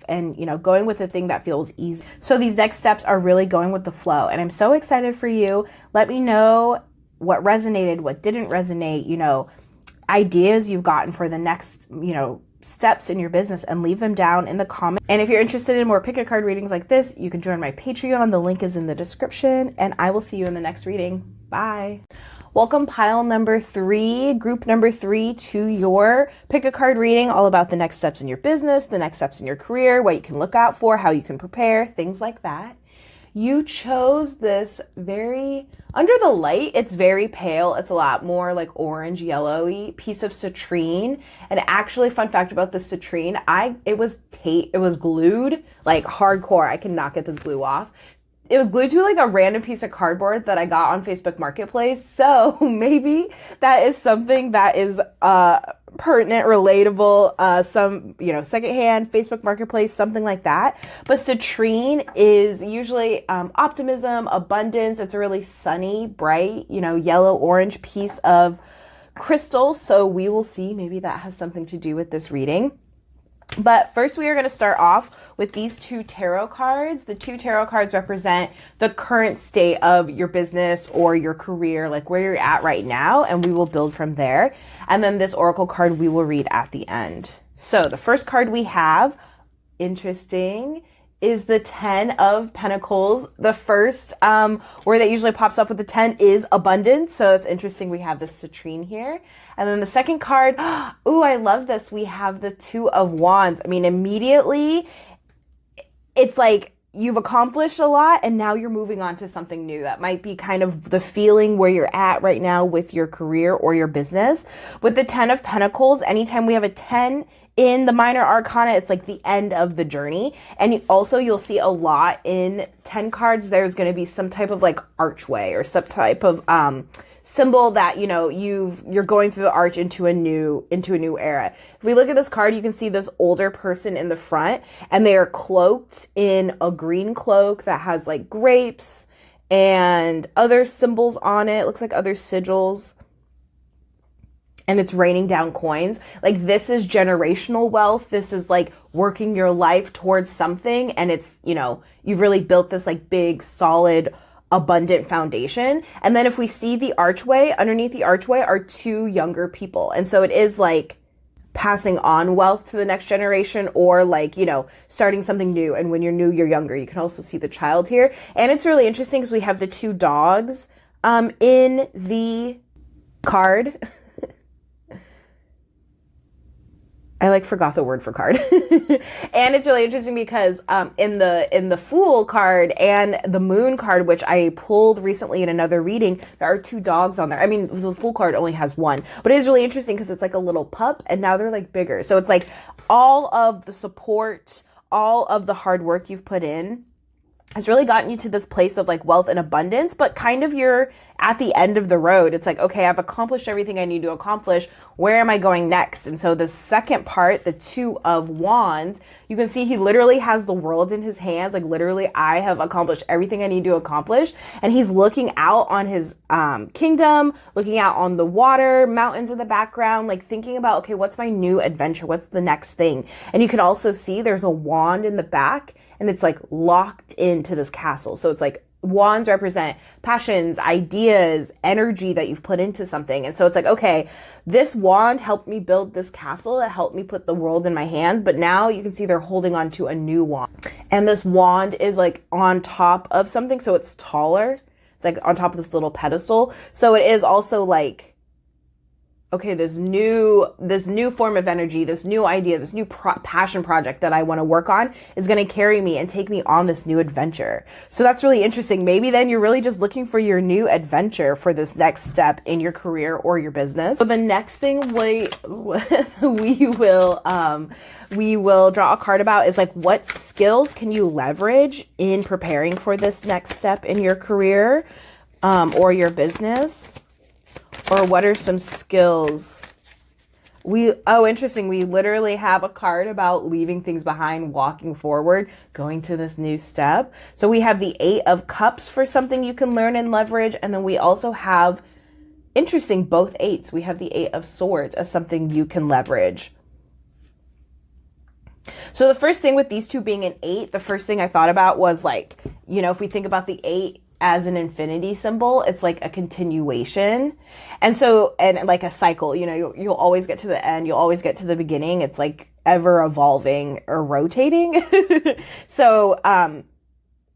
going with the thing that feels easy. So these next steps are really going with the flow. And I'm so excited for you. Let me know what resonated, what didn't resonate, ideas you've gotten for the next, steps in your business, and leave them down in the comments. And if you're interested in more pick a card readings like this, you can join my Patreon. The link is in the description, and I will see you in the next reading. Bye. Welcome pile number 3, group number 3, to your pick a card reading, all about the next steps in your business, the next steps in your career, what you can look out for, how you can prepare, things like that. You chose this under the light, it's very pale. It's a lot more like orange, yellowy piece of citrine. And actually, fun fact about the citrine, it was glued like hardcore. I cannot get this glue off. It was glued to like a random piece of cardboard that I got on Facebook Marketplace. So maybe that is something that is pertinent, relatable, some, secondhand Facebook Marketplace, something like that. But citrine is usually optimism, abundance. It's a really sunny, bright, yellow, orange piece of crystal. So we will see. Maybe that has something to do with this reading. But first, we are going to start off with these 2 tarot cards. The 2 tarot cards represent the current state of your business or your career, like where you're at right now, and we will build from there. And then this oracle card we will read at the end. So the first card we have, interesting, is the 10 of Pentacles. The first word that usually pops up with the 10 is abundance. So it's interesting. We have this citrine here. And then the second card, ooh, I love this. We have the 2 of Wands. I mean, immediately it's like you've accomplished a lot and now you're moving on to something new. That might be kind of the feeling where you're at right now with your career or your business. With the 10 of Pentacles, anytime we have a 10 in the minor arcana, it's like the end of the journey. And you'll see a lot in 10 cards. There's going to be some type of like archway or some type of symbol that, you know, you're going through the arch into a new era. If we look at this card, you can see this older person in the front, and they are cloaked in a green cloak that has like grapes and other symbols on it. It looks like other sigils. And it's raining down coins. Like, this is generational wealth. This is like working your life towards something. And it's, you know, you've really built this like big, solid, abundant foundation. And then if we see the archway, underneath the archway are two younger people. And so it is like passing on wealth to the next generation, or like, you know, starting something new. And when you're new, you're younger. You can also see the child here. And it's really interesting because we have the two dogs in the card. I like forgot the word for card. And it's really interesting because in the Fool card and the Moon card, which I pulled recently in another reading, there are two dogs on there. I mean, the Fool card only has one, but it is really interesting because it's like a little pup, and now they're like bigger. So it's like all of the support, all of the hard work you've put in has really gotten you to this place of like wealth and abundance, but kind of you're at the end of the road. It's like, okay, I've accomplished everything I need to accomplish. Where am I going next? And so the second part, the Two of Wands, you can see he literally has the world in his hands. Like, literally, I have accomplished everything I need to accomplish. And he's looking out on his kingdom, looking out on the water, mountains in the background, like thinking about, okay, what's my new adventure? What's the next thing? And you can also see there's a wand in the back, and it's like locked into this castle. So it's like wands represent passions, ideas, energy that you've put into something. And so it's like, okay, this wand helped me build this castle. It helped me put the world in my hands. But now you can see they're holding on to a new wand. And this wand is like on top of something. So it's taller. It's like on top of this little pedestal. So it is also like, okay, this new form of energy, this new idea, this new passion project that I want to work on is going to carry me and take me on this new adventure. So that's really interesting. Maybe then you're really just looking for your new adventure for this next step in your career or your business. So the next thing we will draw a card about is like, what skills can you leverage in preparing for this next step in your career or your business? Or what are some skills? Interesting. We literally have a card about leaving things behind, walking forward, going to this new step. So we have the Eight of Cups for something you can learn and leverage. And then we also have, interesting, both eights. We have the Eight of Swords as something you can leverage. So the first thing with these two being an eight, the first thing I thought about was like, you know, if we think about the eight as an infinity symbol, it's like a continuation. And so, and like a cycle, you know, you'll always get to the end. You'll always get to the beginning. It's like ever evolving or rotating. So,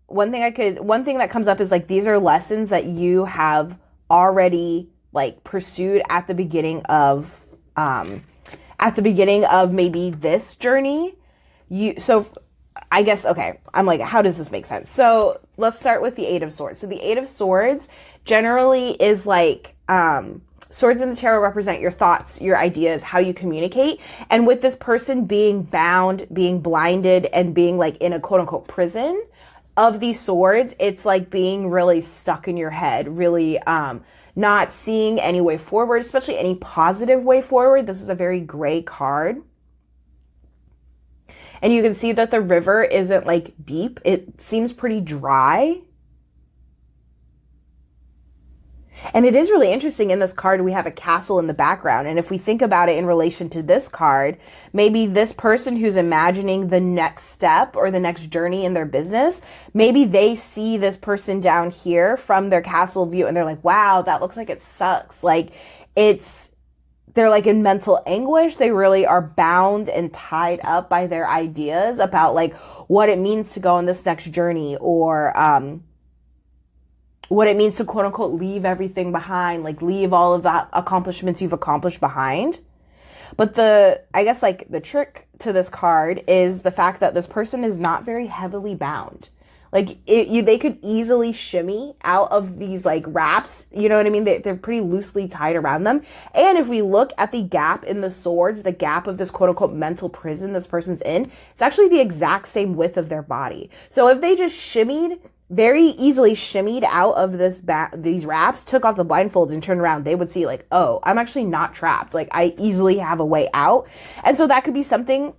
one thing that comes up is like, these are lessons that you have already like pursued at the beginning of maybe this journey. I guess, okay, I'm like, how does this make sense? So let's start with the Eight of Swords. So the Eight of Swords generally is like, swords in the tarot represent your thoughts, your ideas, how you communicate. And with this person being bound, being blinded, and being like in a quote unquote prison of these swords, it's like being really stuck in your head, really not seeing any way forward, especially any positive way forward. This is a very gray card. And you can see that the river isn't like deep. It seems pretty dry. And it is really interesting in this card, we have a castle in the background. And if we think about it in relation to this card, maybe this person who's imagining the next step or the next journey in their business, maybe they see this person down here from their castle view and they're like, wow, that looks like it sucks. Like they're like in mental anguish. They really are bound and tied up by their ideas about like what it means to go on this next journey, or what it means to quote unquote leave everything behind, like leave all of the accomplishments you've accomplished behind. But I guess like the trick to this card is the fact that this person is not very heavily bound. Like they could easily shimmy out of these like wraps, you know what I mean? They're pretty loosely tied around them. And if we look at the gap in the swords, the gap of this quote unquote mental prison this person's in, it's actually the exact same width of their body. So if they just shimmied very easily shimmied out of these wraps, took off the blindfold and turned around, they would see like, oh, I'm actually not trapped. Like I easily have a way out. And so that could be something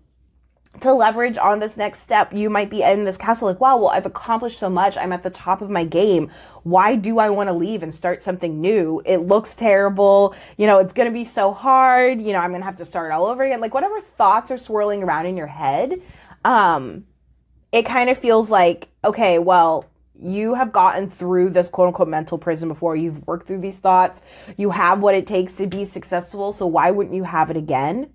to leverage on this next step. You might be in this castle like, wow, well, I've accomplished so much. I'm at the top of my game. Why do I want to leave and start something new? It looks terrible. You know, it's going to be so hard. You know, I'm going to have to start all over again. Like whatever thoughts are swirling around in your head, it kind of feels like, okay, well, you have gotten through this quote unquote mental prison before. You've worked through these thoughts. You have what it takes to be successful. So why wouldn't you have it again?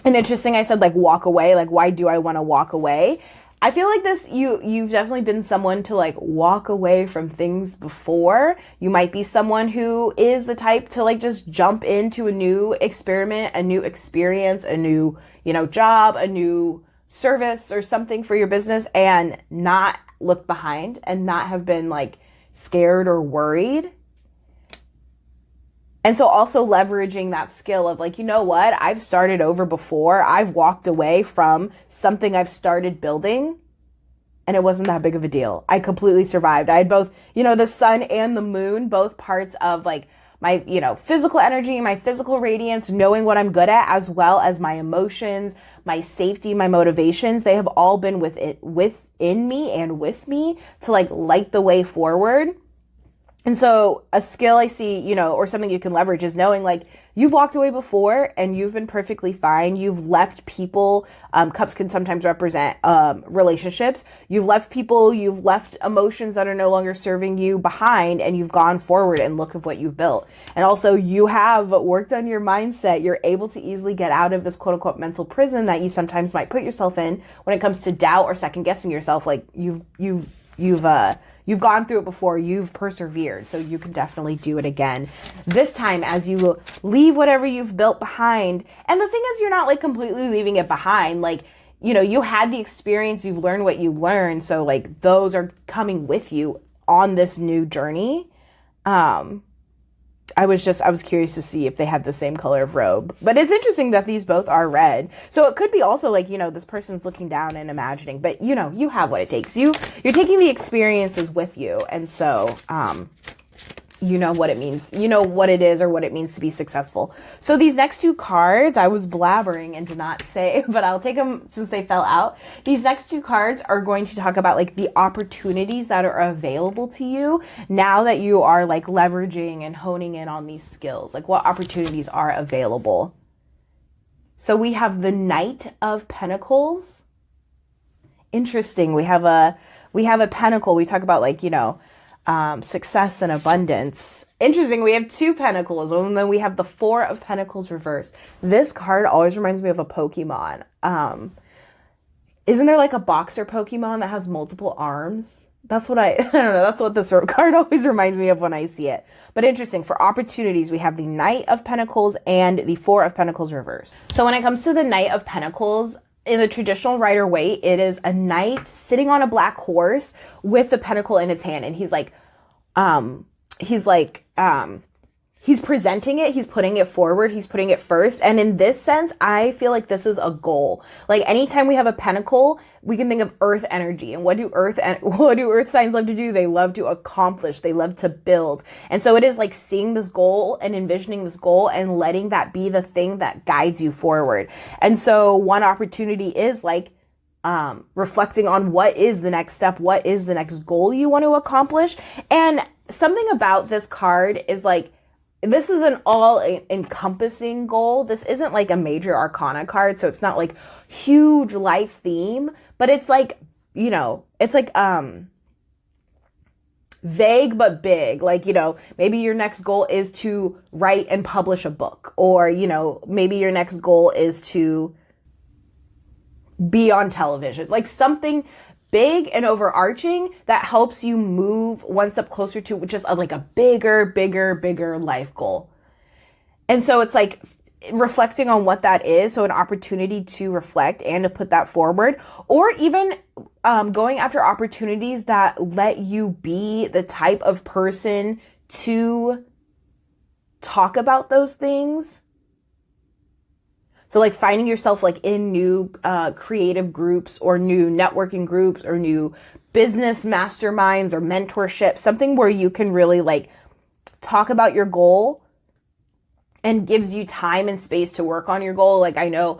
And interesting, I said like walk away. Like, why do I want to walk away? I feel like you've definitely been someone to like walk away from things before. You might be someone who is the type to like just jump into a new experiment, a new experience, a new, you know, job, a new service or something for your business and not look behind and not have been like scared or worried. And so also leveraging that skill of like, you know what, I've started over before. I've walked away from something I've started building and it wasn't that big of a deal. I completely survived. I had both, you know, the sun and the moon, both parts of like my, you know, physical energy, my physical radiance, knowing what I'm good at, as well as my emotions, my safety, my motivations. They have all been within me and with me to like light the way forward. And so a skill I see, you know, or something you can leverage is knowing like you've walked away before and you've been perfectly fine. You've left people, cups can sometimes represent relationships. You've left people, you've left emotions that are no longer serving you behind, and you've gone forward and look at what you've built. And also you have worked on your mindset. You're able to easily get out of this quote unquote mental prison that you sometimes might put yourself in when it comes to doubt or second guessing yourself. Like you've gone through it before, you've persevered, so you can definitely do it again. This time as you leave whatever you've built behind. And the thing is, you're not like completely leaving it behind. Like, you know, you had the experience, you've learned what you learned. So like those are coming with you on this new journey. I was curious to see if they had the same color of robe, but it's interesting that these both are red. So it could be also like, you know, this person's looking down and imagining, but you know, you have what it takes. You're taking the experiences with you. And so, you know what it means, you know what it is or what it means to be successful. So these next two cards, I was blabbering and did not say, but I'll take them since they fell out. These next two cards are going to talk about like the opportunities that are available to you now that you are like leveraging and honing in on these skills. Like what opportunities are available. So we have the Knight of Pentacles. Interesting. We have a pentacle. We talk about like, you know, success and abundance. Interesting. We have two pentacles and then we have the Four of Pentacles reversed. This card always reminds me of a Pokemon. Isn't there like a boxer Pokemon that has multiple arms? That's what I don't know. That's what this card always reminds me of when I see it. But interesting. For opportunities, we have the Knight of Pentacles and the Four of Pentacles reversed. So when it comes to the Knight of Pentacles, in the traditional Rider-Waite, it is a knight sitting on a black horse with the pentacle in its hand. And he's presenting it. He's putting it forward. He's putting it first. And in this sense, I feel like this is a goal. Like anytime we have a pentacle, we can think of earth energy. And what do earth signs love to do? They love to accomplish. They love to build. And so it is like seeing this goal and envisioning this goal and letting that be the thing that guides you forward. And so one opportunity is like reflecting on what is the next step, what is the next goal you want to accomplish. And something about this card is like, this is an all-encompassing goal. This isn't like a major arcana card, so it's not like huge life theme, but it's like, you know, it's like vague but big. Like, you know, maybe your next goal is to write and publish a book, or, you know, maybe your next goal is to be on television. Like something big and overarching that helps you move one step closer to just like a bigger life goal. And so it's like reflecting on what that is. So an opportunity to reflect and to put that forward, or even going after opportunities that let you be the type of person to talk about those things. So like finding yourself like in new creative groups or new networking groups or new business masterminds or mentorship, something where you can really like talk about your goal and gives you time and space to work on your goal. Like I know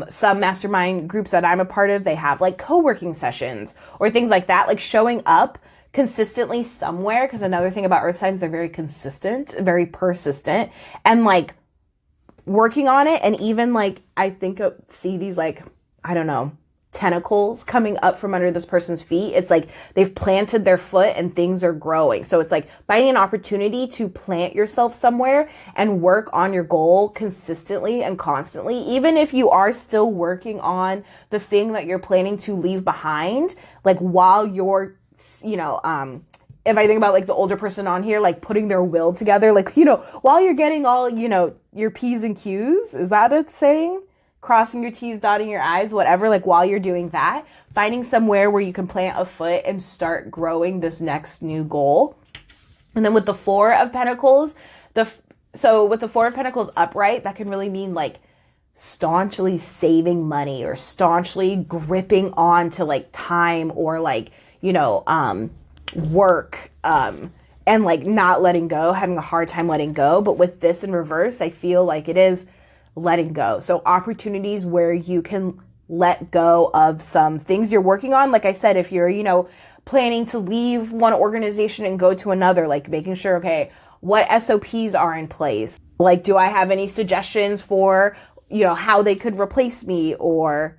some mastermind groups that I'm a part of, they have like co-working sessions or things like that, like showing up consistently somewhere. Because another thing about earth signs, they're very consistent, very persistent, and like working on it. And even like I think see these like, I don't know, tentacles coming up from under this person's feet. It's like they've planted their foot and things are growing. So it's like finding an opportunity to plant yourself somewhere and work on your goal consistently and constantly, even if you are still working on the thing that you're planning to leave behind, like while you're, you know, if I think about like the older person on here, like putting their will together, like, you know, while you're getting all, you know, your P's and Q's, is that a saying? Crossing your T's, dotting your I's, whatever, like while you're doing that, finding somewhere where you can plant a foot and start growing this next new goal. And then with the Four of Pentacles, so with the Four of Pentacles upright, that can really mean like staunchly saving money or staunchly gripping on to like time or like, you know, work, and like not letting go, having a hard time letting go. But with this in reverse, I feel like it is letting go. So opportunities where you can let go of some things you're working on. Like I said, if you're, you know, planning to leave one organization and go to another, like making sure, okay, what SOPs are in place? Like, do I have any suggestions for, you know, how they could replace me? Or,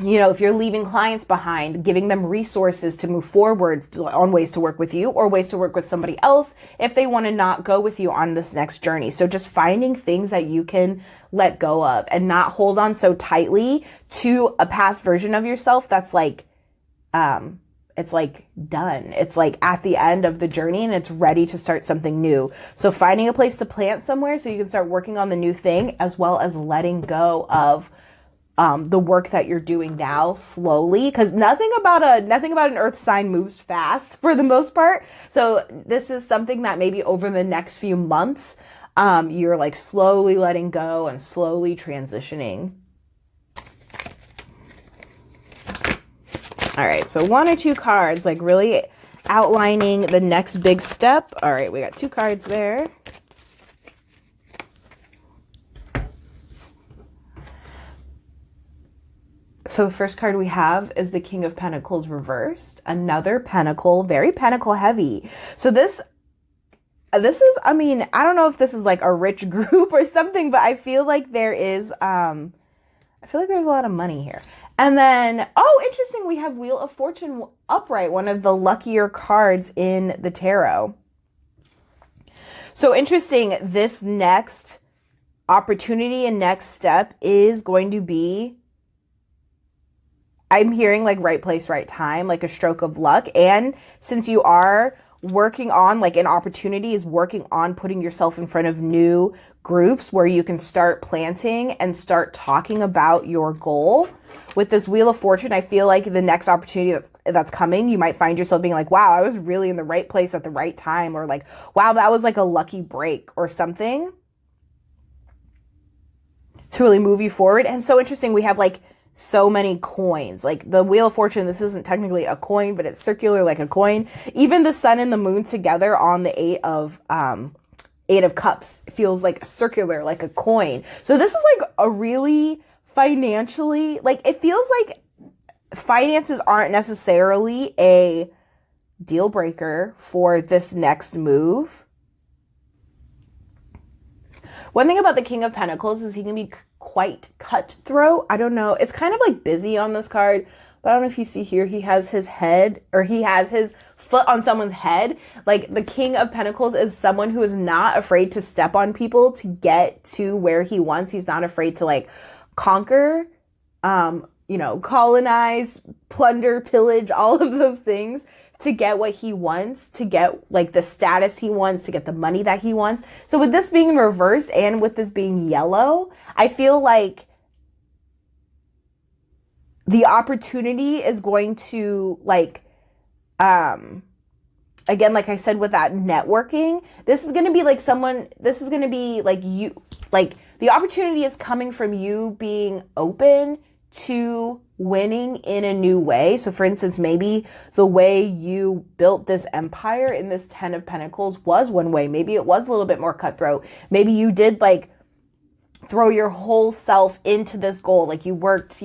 you know, if you're leaving clients behind, giving them resources to move forward on ways to work with you or ways to work with somebody else if they want to not go with you on this next journey. So just finding things that you can let go of and not hold on so tightly to a past version of yourself that's like, it's like done. It's like at the end of the journey and it's ready to start something new. So finding a place to plant somewhere so you can start working on the new thing, as well as letting go of the work that you're doing now slowly, because nothing about an earth sign moves fast for the most part. So this is something that maybe over the next few months, you're like slowly letting go and slowly transitioning. All right, so one or two cards, like really outlining the next big step. All right, we got two cards there. So the first card we have is the King of Pentacles reversed. Another pentacle, very pentacle heavy. So this is, I mean, I don't know if this is like a rich group or something, but I feel like there is, I feel like there's a lot of money here. And then, oh, interesting, we have Wheel of Fortune upright, one of the luckier cards in the tarot. So interesting, this next opportunity and next step is going to be, I'm hearing like right place, right time, like a stroke of luck. And since you are working on, like an opportunity is working on putting yourself in front of new groups where you can start planting and start talking about your goal. With this Wheel of Fortune, I feel like the next opportunity that's coming, you might find yourself being like, wow, I was really in the right place at the right time. Or like, wow, that was like a lucky break or something to really move you forward. And so interesting, we have like so many coins. Like the Wheel of Fortune, this isn't technically a coin, but it's circular like a coin. Even the sun and the moon together on the Eight of Cups feels like circular, like a coin. So this is like a really financially, like it feels like finances aren't necessarily a deal breaker for this next move. One thing about the King of Pentacles is he can be quite cutthroat. I don't know. It's kind of like busy on this card, but I don't know if you see here, he has his head, or he has his foot on someone's head. Like the King of Pentacles is someone who is not afraid to step on people to get to where he wants. He's not afraid to like conquer, you know, colonize, plunder, pillage, all of those things to get what he wants, to get like the status he wants, to get the money that he wants. So with this being in reverse and with this being yellow, I feel like the opportunity is going to like again, like I said, with that networking, this is going to be like you, like the opportunity is coming from you being open to winning in a new way. So for instance, maybe the way you built this empire in this 10 of Pentacles was one way. Maybe it was a little bit more cutthroat. Maybe you did like throw your whole self into this goal. Like you worked,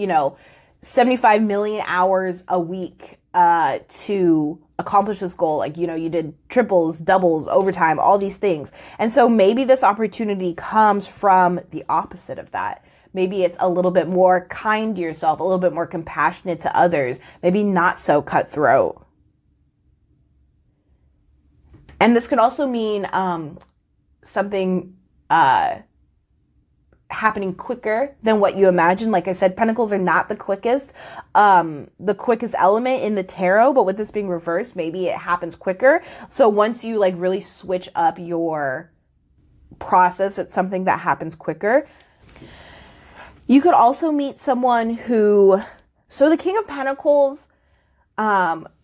75 million hours a week to accomplish this goal. Like, you did triples, doubles, overtime, all these things. And so maybe this opportunity comes from the opposite of that. Maybe it's a little bit more kind to yourself, a little bit more compassionate to others, maybe not so cutthroat. And this could also mean something happening quicker than what you imagine. Like I said, Pentacles are not the quickest element in the tarot, but with this being reversed, maybe it happens quicker. So once you like really switch up your process, it's something that happens quicker. You could also meet someone who, so the King of Pentacles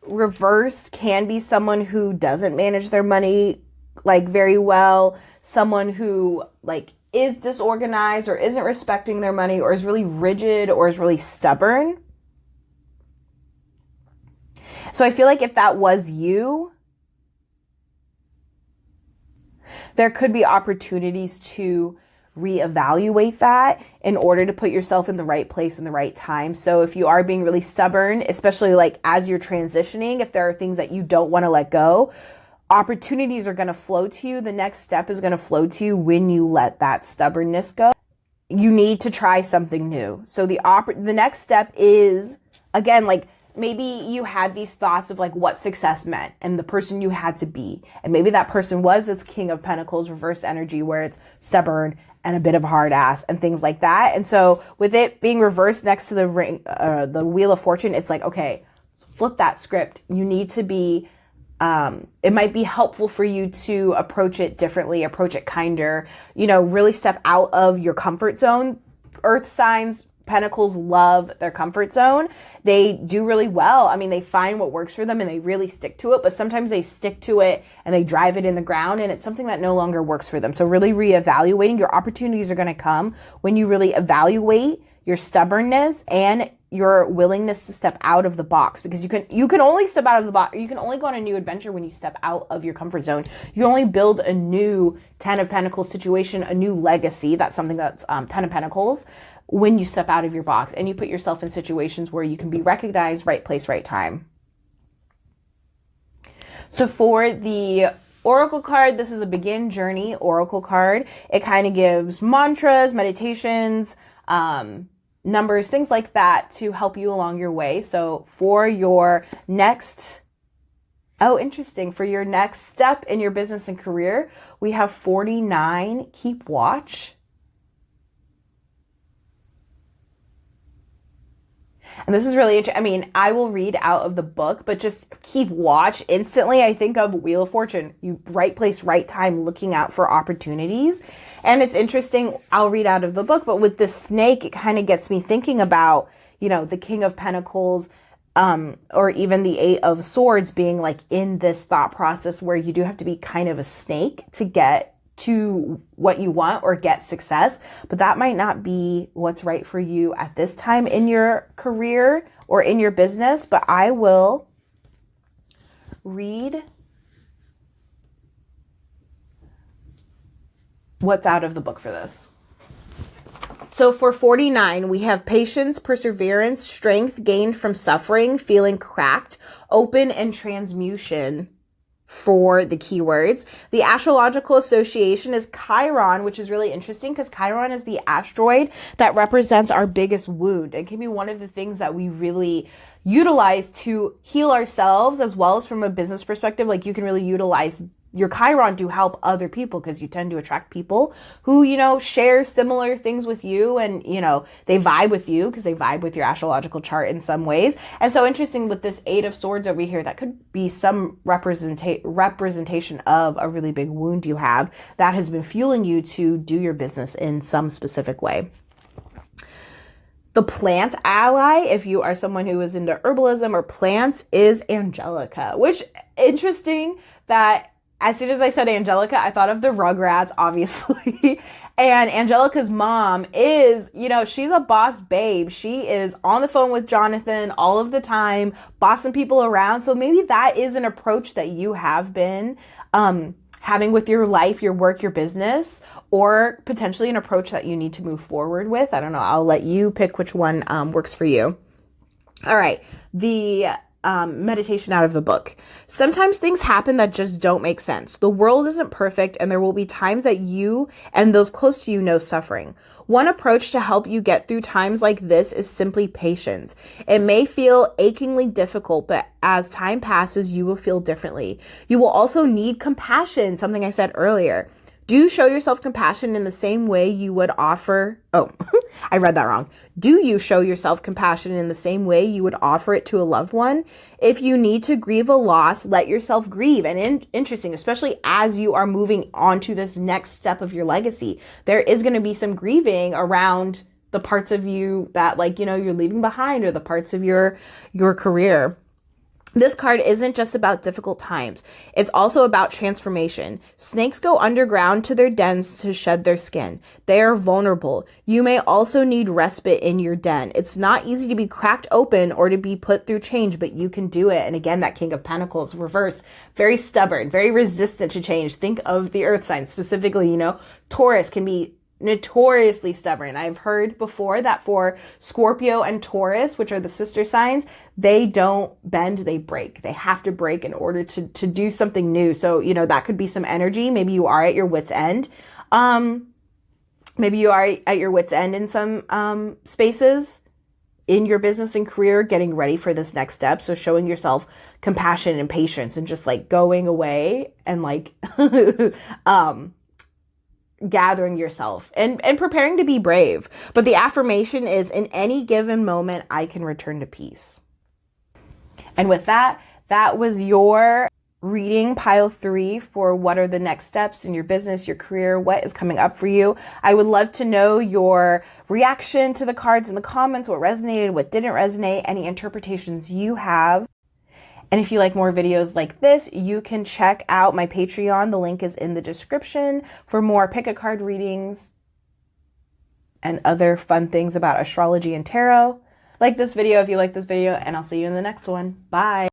reverse can be someone who doesn't manage their money like very well, someone who like is disorganized or isn't respecting their money or is really rigid or is really stubborn. So I feel like if that was you, there could be opportunities to reevaluate that in order to put yourself in the right place in the right time. So if you are being really stubborn, especially like as you're transitioning, if there are things that you don't want to let go, opportunities are going to flow to you. The next step is going to flow to you when you let that stubbornness go. You need to try something new. So the next step is, again, like maybe you had these thoughts of like what success meant and the person you had to be. And maybe that person was this King of Pentacles reverse energy where it's stubborn and a bit of a hard ass and things like that. And so with it being reversed next to the the Wheel of Fortune, it's like, okay, flip that script. You need to be, it might be helpful for you to approach it differently, approach it kinder, really step out of your comfort zone. Earth signs, Pentacles love their comfort zone. They do really well. I mean, they find what works for them and they really stick to it, but sometimes they stick to it and they drive it in the ground and it's something that no longer works for them. So really reevaluating. Your opportunities are going to come when you really evaluate your stubbornness and your willingness to step out of the box, because you can only step out of the box. You can only go on a new adventure when you step out of your comfort zone. You can only build a new 10 of Pentacles situation, a new legacy. That's something that's 10 of Pentacles when you step out of your box and you put yourself in situations where you can be recognized, right place, right time. So for the Oracle card, this is a begin journey Oracle card. It kind of gives mantras, meditations, numbers, things like that to help you along your way. So for your next, for your next step in your business and career, we have 49, keep watch. And this is really interesting. I mean, I will read out of the book, but just keep watch. Instantly, I think of Wheel of Fortune. You right place, right time, looking out for opportunities. And it's interesting. I'll read out of the book, but with the snake, it kind of gets me thinking about, the King of Pentacles, or even the 8 of Swords being like in this thought process where you do have to be kind of a snake to get to what you want or get success, but that might not be what's right for you at this time in your career or in your business. But I will read what's out of the book for this. So for 49, we have patience, perseverance, strength gained from suffering, feeling cracked, open, and transmutation. For the keywords, the astrological association is Chiron, which is really interesting because Chiron is the asteroid that represents our biggest wound. It can be one of the things that we really utilize to heal ourselves, as well as from a business perspective. Like you can really utilize your Chiron to help other people because you tend to attract people who, share similar things with you and, they vibe with you because they vibe with your astrological chart in some ways. And so interesting with this 8 of Swords over here, that could be some representation of a really big wound you have that has been fueling you to do your business in some specific way. The plant ally, if you are someone who is into herbalism or plants, is Angelica, which interesting that as soon as I said Angelica, I thought of the Rugrats, obviously. And Angelica's mom is, you know, she's a boss babe. She is on the phone with Jonathan all of the time, bossing people around. So maybe that is an approach that you have been having with your life, your work, your business, or potentially an approach that you need to move forward with. I don't know. I'll let you pick which one works for you. All right. The meditation out of the book. Sometimes things happen that just don't make sense. The world isn't perfect, and there will be times that you and those close to you know suffering. One approach to help you get through times like this is simply patience. It may feel achingly difficult, but as time passes, you will feel differently. You will also need compassion, something I said earlier. Do show yourself compassion in the same way you would offer... Oh, I read that wrong. Do you show yourself compassion in the same way you would offer it to a loved one? If you need to grieve a loss, let yourself grieve. And interesting, especially as you are moving on to this next step of your legacy, there is going to be some grieving around the parts of you that, like, you know, you're leaving behind, or the parts of your career. This card isn't just about difficult times. It's also about transformation. Snakes go underground to their dens to shed their skin. They are vulnerable. You may also need respite in your den. It's not easy to be cracked open or to be put through change, but you can do it. And again, that King of Pentacles reverse, very stubborn, very resistant to change. Think of the earth signs, specifically, you know, Taurus can be notoriously stubborn. I've heard before that for Scorpio and Taurus, which are the sister signs, they don't bend, they break. They have to break in order to do something new. So, you know, that could be some energy. Maybe you are at your wit's end. Maybe you are at your wit's end in some spaces in your business and career, getting ready for this next step. So showing yourself compassion and patience, and just like going away and like gathering yourself and preparing to be brave. But the affirmation is, in any given moment, I can return to peace. And with that, that was your reading pile 3 for what are the next steps in your business, your career, what is coming up for you. I would love to know your reaction to the cards in the comments, what resonated, what didn't resonate, any interpretations you have. And if you like more videos like this, you can check out my Patreon. The link is in the description for more pick-a-card readings and other fun things about astrology and tarot. Like this video if you like this video, and I'll see you in the next one. Bye.